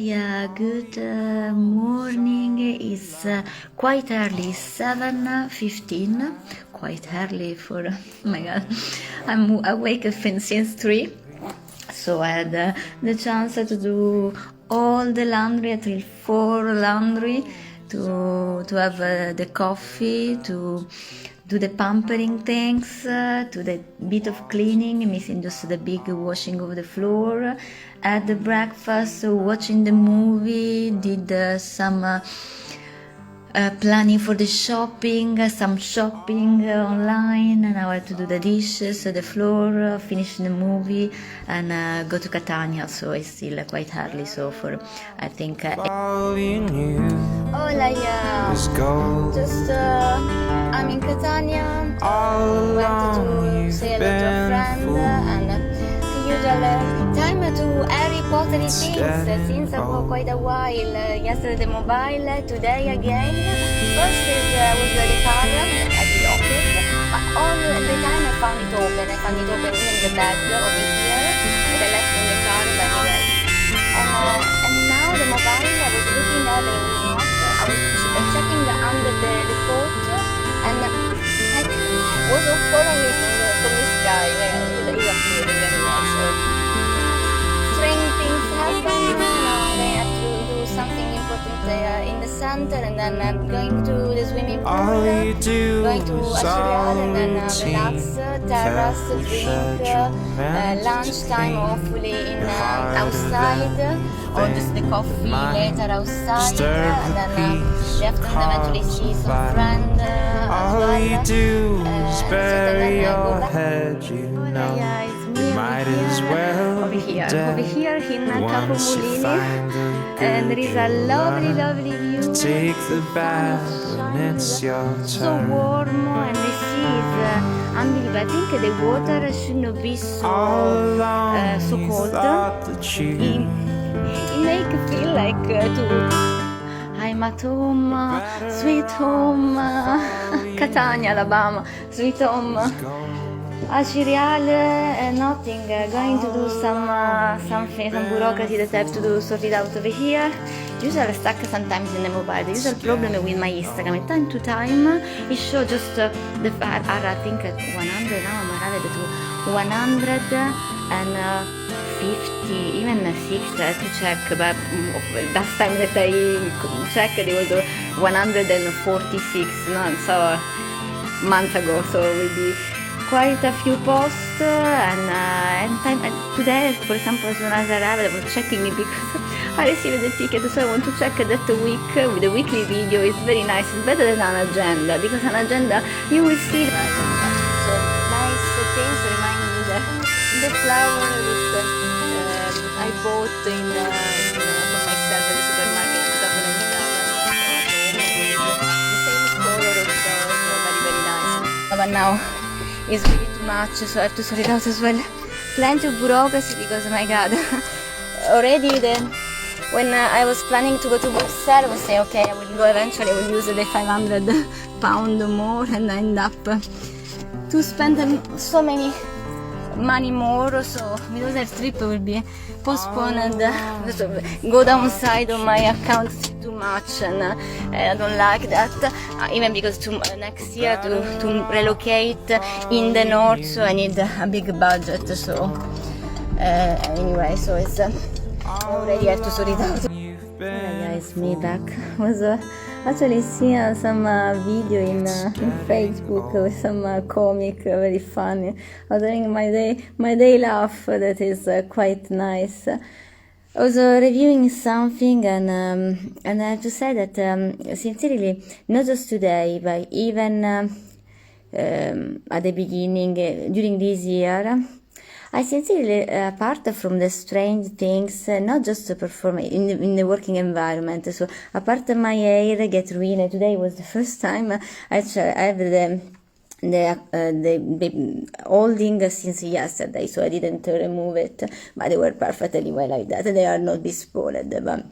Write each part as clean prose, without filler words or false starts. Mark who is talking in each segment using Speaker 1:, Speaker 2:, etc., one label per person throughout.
Speaker 1: Yeah, good morning. It's quite early, 7:15. Quite early for, oh my god, I'm awake since 3. So I had the chance to do all the laundry until 4 laundry, to have the coffee, to do the pampering things, to the bit of cleaning, missing just the big washing of the floor, at the breakfast, watching the movie, did some planning for the shopping, some shopping online, and now I have to do the dishes, the floor, finish the movie, and go to Catania. So it's still quite early. So for I think. Hola, yeah. Just I'm in Catania. Went to say hello to a friend and the usual time to Harry Potter things since for quite a while. Yesterday the mobile, today again. First was the car at the office, but all the time I found it open. I found it open even in the bag over here that I left in the car by the way. And now the mobile, I was looking at it, I was checking under the coat, and I was falling from the sky. It was really very nice. Strange things happen. They have to do something important in the center, and then going to the swimming pool, going to Asciugal, and then relax, terrace, drink, lunchtime hopefully in outside, or just the coffee later outside, and then the afternoon eventually see some friend as well. So then go back. Yeah, it's me over here in Capomulini, and there is a lovely view. Take the bath when it's your turn. So warm, and the sea is unbelievable. I think the water should not be so cold. It makes you feel like I'm at home, sweet home, Catania, Alabama, sweet home. Asciugal, nothing, going to do something, some bureaucracy that I have to do, sort it out over here. Usually I stuck sometimes in the mobile. The usual problem with my Instagram, time to time, it shows just the I think at 100, now I'm arrived to 150, even 60, I have to check, but last time that I checked it was 146, no, so a month ago, so it will be quite a few posts, and today, for example, as soon as I arrived, I was checking it because I received the ticket, so I want to check that week with the weekly video. It's very nice. It's better than an agenda, because an agenda you will see so nice things remind you that the flower that I bought for myself at the supermarket in 2007. The same color also, so very nice. But now it's really too much, so I have to sort it out as well. Plenty of bureaucracy because, my god, already when I was planning to go to Brussels, I was saying, okay, I will go eventually, I will use the £500 more, and I end up to spend so many money more, so because that trip will be postponed, go downside on my account too much, and I don't like that, even because next year to relocate in the north, so I need a big budget, so anyway, so it's already have to sort it out. Yeah, it's me back. Was actually seeing some video in Facebook with some comic, very funny. I was doing my day laugh, that is quite nice. I was reviewing something, and I have to say that sincerely, not just today, but even at the beginning, during this year, I sincerely, apart from the strange things, not just to perform in the working environment, so apart from my hair get ruined, today was the first time I have the holding since yesterday, so I didn't remove it, but they were perfectly well like that. They are not bespoiled, but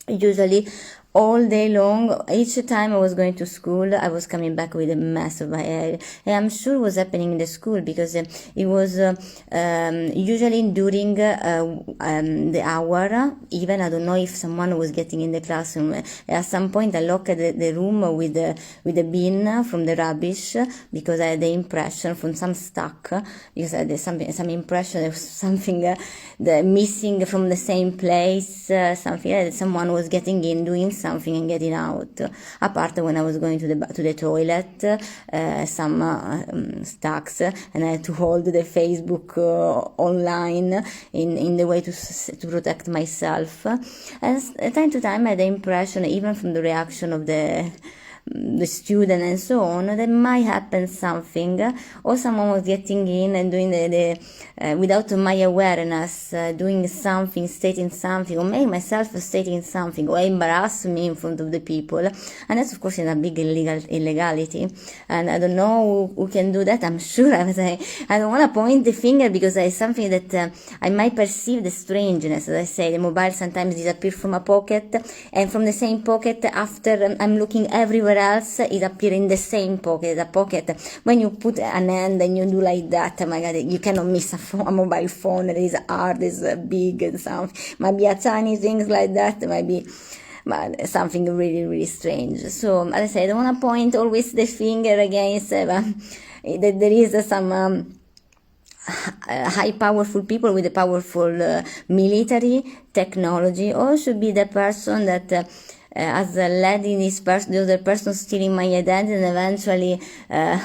Speaker 1: usually all day long. Each time I was going to school, I was coming back with a mess of my hair. And I'm sure it was happening in the school because it was usually during the hour. Even I don't know if someone was getting in the classroom. At some point, I locked the room with the bin from the rubbish because I had the impression from some stuck, because I had some impression of something missing from the same place, something that someone was getting in, doing something and getting out. Apart when I was going to the toilet, some stacks, and I had to hold the Facebook online in the way to protect myself. And time to time I had the impression, even from the reaction of the student and so on, that might happen something, or someone was getting in and doing the without my awareness, doing something, stating something, or maybe myself stating something, or embarrass me in front of the people. And that's of course a big illegality, and I don't know who can do that. I'm sure I don't want to point the finger, because it's something that I might perceive the strangeness. As I say, the mobile sometimes disappears from a pocket, and from the same pocket, after I'm looking everywhere else, it appears in the same pocket. The pocket, when you put an hand and you do like that, oh my God, you cannot miss a mobile phone that is hard, is big and something. Might be a tiny things like that, might be something really, really strange. So, as I say, I don't want to point always the finger against that there is some high powerful people with a powerful military technology, or should be the person that has led in the other person stealing my identity, and eventually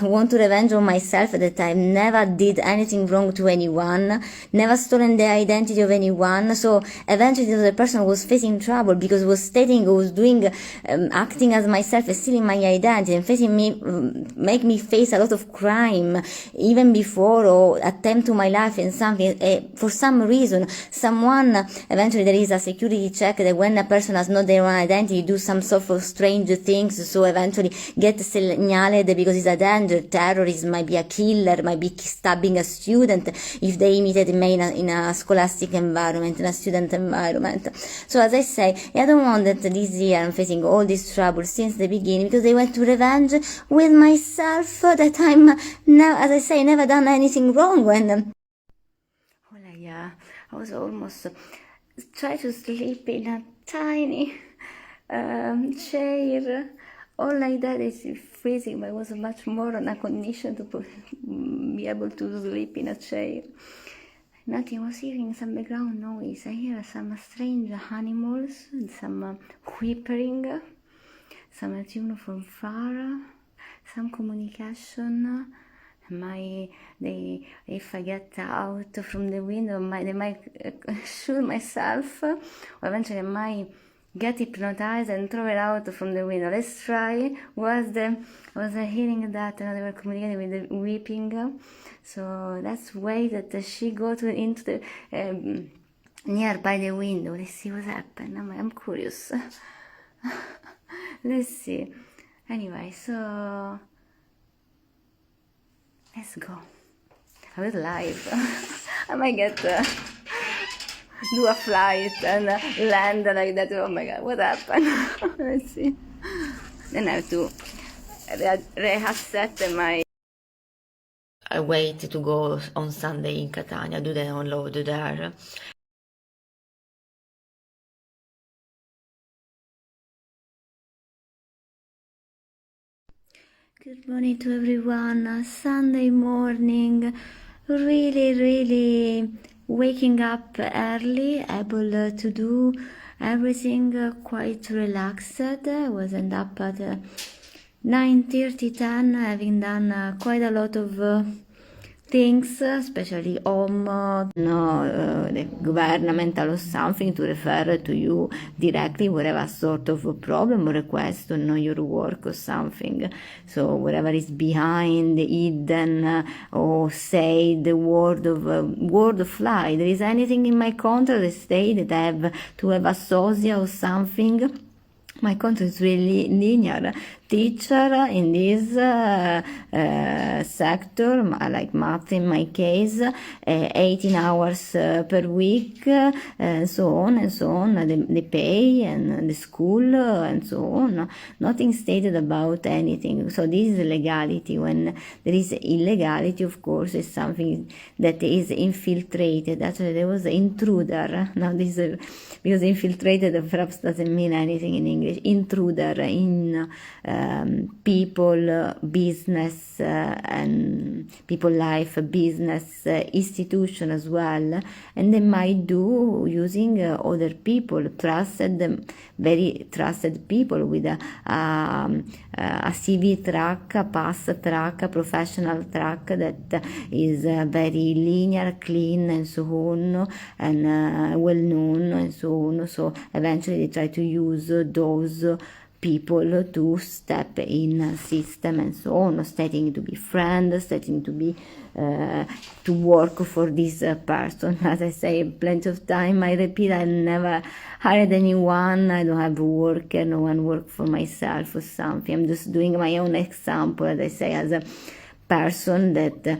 Speaker 1: want to revenge on myself that I never did anything wrong to anyone, never stolen the identity of anyone. So eventually the other person was facing trouble because was doing, acting as myself, stealing my identity, and facing me, make me face a lot of crime even before, or attempt to my life and something. For some reason, eventually there is a security check that when a person has not their own identity, do some sort of strange things, so eventually get segnaled because it's a danger. Terrorist, might be a killer, might be stabbing a student if they imitate me in a scholastic environment, in a student environment. So as I say, I don't want that this year I'm facing all this trouble since the beginning, because I went to revenge with myself that I'm now, as I say, never done anything wrong. When I was almost trying to sleep in a tiny chair, all like that. It's freezing, but I was much more on a condition to be able to sleep in a chair. Nothing. Was hearing some background noise. I hear some strange animals, some whimpering, some tune from far, some communication. If I get out from the window, they might shoot myself, or eventually I might get hypnotized and throw it out from the window. Let's try. I was hearing that they were communicating with the weeping. So let's wait that she goes into the nearby the window. Let's see what happens. I'm curious. Let's see. Anyway, so let's go. I will live. I might get do a flight and land like that. Oh my God, what happened? Let's see. Then I have to reset my... I wait to go on Sunday in Catania, do the download there. Good morning to everyone. Sunday morning, really waking up early, able to do everything quite relaxed. I was end up at 9:30, 10, having done quite a lot of things, especially home, the governmental or something, to refer to you directly, whatever sort of problem or request on your work or something. So whatever is behind, hidden, or say the word of fly. There is anything in my contract that say that I have to have a sosia or something. My contract is really linear.
Speaker 2: teacher in this sector, like math in my case, 18 hours per week, and so on and so on, the pay and the school and so on. Nothing stated about anything. So this is legality. When there is illegality, of course, it's something that is infiltrated. Actually, there was intruder. Now this is, because infiltrated perhaps doesn't mean anything in English. Intruder in people, business, and people life, business, institution as well, and they might do using other people, very trusted people with a CV track, a pass track, a professional track that is very linear, clean, and so on, and well known, and so on. So eventually they try to use those people to step in a system and so on, starting to be friends, starting to be to work for this person. As I say plenty of time, I repeat, I never hired anyone, I don't have a worker, no one work for myself or something. I'm just doing my own example, as I say, as a person that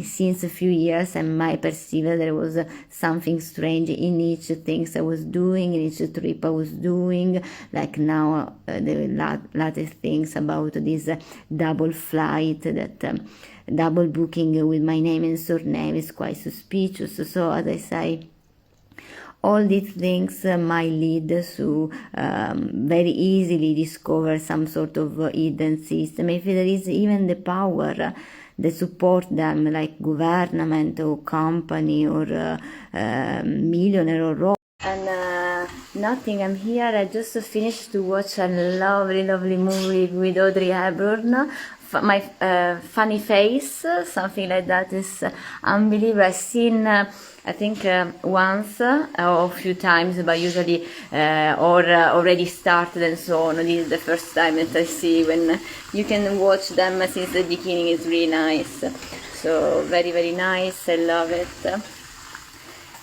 Speaker 2: since a few years I might perceive that there was something strange in each things I was doing, in each trip I was doing, like now the latest things about this double flight, that double booking with my name and surname is quite suspicious. So as I say, all these things might lead to very easily discover some sort of hidden system, if there is even the power that support them, like government or company or millionaire or rock. And nothing, I'm here, I just finished to watch a lovely movie with Audrey Hepburn. My funny face, something like that, is unbelievable. I've seen I think once or a few times, but usually or already started and so on. This is the first time that I see. When you can watch them since the beginning, is really nice. So very nice, I love it.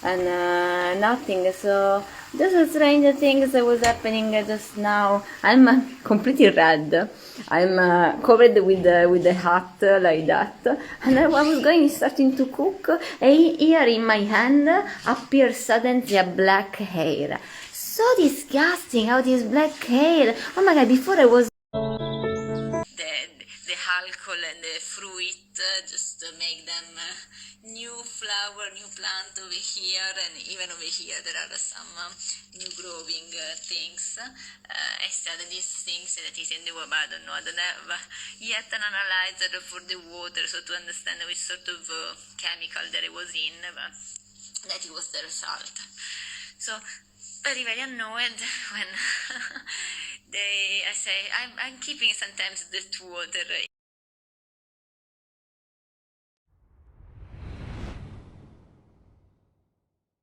Speaker 2: And nothing, so just strange things that was happening just now. I'm completely red. I'm covered with the hat like that, and I was starting to cook, and here in my hand appears suddenly a black hair. So disgusting, how this black hair. Oh my god, before I was the alcohol and the fruit just make them new flower, new plant over here, and even over here there are some new growing things. Instead of these things that is in the water, I don't know, I don't have yet an analyzer for the water, so to understand which sort of chemical that it was in, but that it was the result. So very annoyed when I say I'm keeping sometimes the water